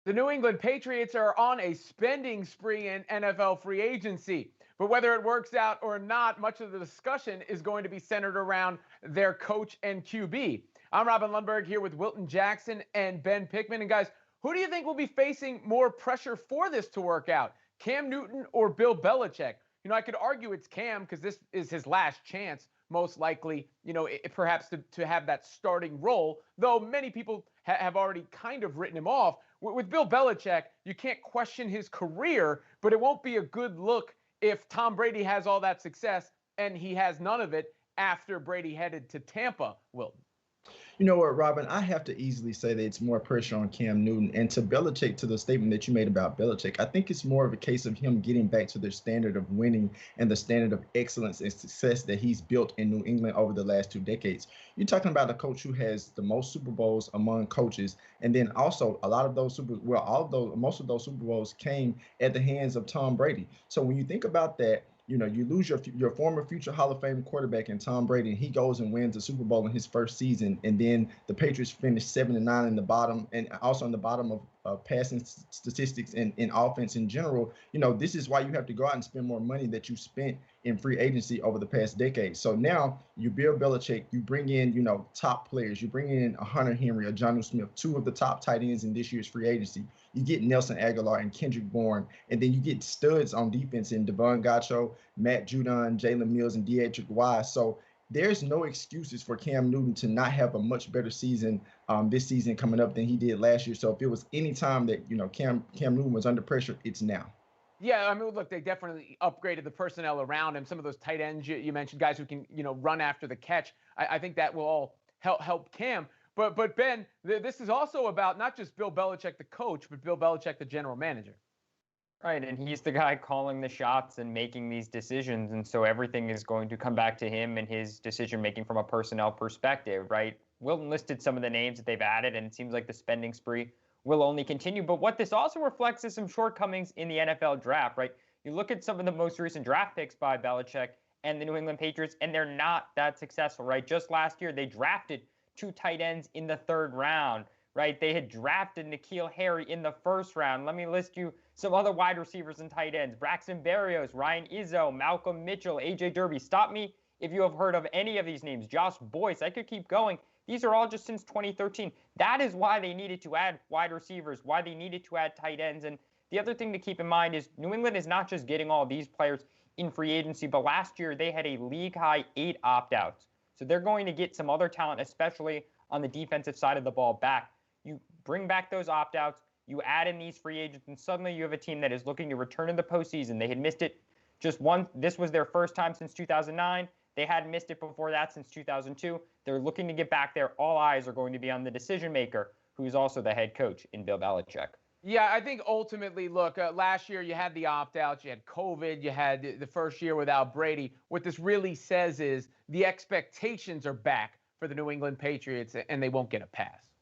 The New England Patriots are on a spending spree in NFL free agency. But whether it works out or not, much of the discussion is going to be centered around their coach and QB. I'm Robin Lundberg here with Wilton Jackson and Ben Pickman. And guys, who do you think will be facing more pressure for this to work out? Cam Newton or Bill Belichick? I could argue it's Cam because this is his last chance, most likely, perhaps to have that starting role, though many people have already kind of written him off. With Bill Belichick, you can't question his career, but it won't be a good look if Tom Brady has all that success and he has none of it after Brady headed to Tampa, Wilton. You know what, Robin? I have to easily say that it's more pressure on Cam Newton. And to Belichick, to the statement that you made about Belichick, I think it's more of a case of him getting back to the standard of winning and the standard of excellence and success that he's built in New England over the last 2 decades. You're talking about a coach who has the most Super Bowls among coaches, and then also a lot of those most of those Super Bowls came at the hands of Tom Brady. So when you think about that, you lose your former future Hall of Fame quarterback in Tom Brady, and he goes and wins the Super Bowl in his first season, and then the Patriots finish 7-9 in the bottom, and also in the bottom of passing statistics and in offense in general. This is why you have to go out and spend more money that you spent in free agency over the past decade. So now you Bill Belichick, you bring in top players, you bring in a Hunter Henry, a Jonnu Smith, two of the top tight ends in this year's free agency. You get Nelson Aguilar and Kendrick Bourne, and then you get studs on defense in Devon Gacho, Matt Judon, Jalen Mills, and Deatrick Wise. So there's no excuses for Cam Newton to not have a much better season this season coming up than he did last year. So if it was any time that Cam Newton was under pressure, it's now. Yeah, I mean, look, they definitely upgraded the personnel around him. Some of those tight ends you mentioned, guys who can run after the catch. I think that will all help Cam. But Ben, this is also about not just Bill Belichick, the coach, but Bill Belichick, the general manager. Right, and he's the guy calling the shots and making these decisions, and so everything is going to come back to him and his decision-making from a personnel perspective, right? Wilton listed some of the names that they've added, and it seems like the spending spree will only continue. But what this also reflects is some shortcomings in the NFL draft, right? You look at some of the most recent draft picks by Belichick and the New England Patriots, and they're not that successful, right? Just last year, they drafted two tight ends in the third round, right? They had drafted N'Keal Harry in the first round. Let me list you some other wide receivers and tight ends: Braxton Berrios, Ryan Izzo, Malcolm Mitchell, A.J. Derby. Stop me if you have heard of any of these names. Josh Boyce. I could keep going. These are all just since 2013. That is why they needed to add wide receivers, why they needed to add tight ends. And the other thing to keep in mind is New England is not just getting all these players in free agency, but last year they had a league-high 8 opt-outs. So they're going to get some other talent, especially on the defensive side of the ball, back. You bring back those opt-outs, you add in these free agents, and suddenly you have a team that is looking to return in the postseason. They had missed it just once. This was their first time since 2009. They hadn't missed it before that since 2002. They're looking to get back there. All eyes are going to be on the decision maker, who's also the head coach in Bill Belichick. Yeah, I think ultimately, look, last year you had the opt-outs, you had COVID, you had the first year without Brady. What this really says is the expectations are back for the New England Patriots, and they won't get a pass.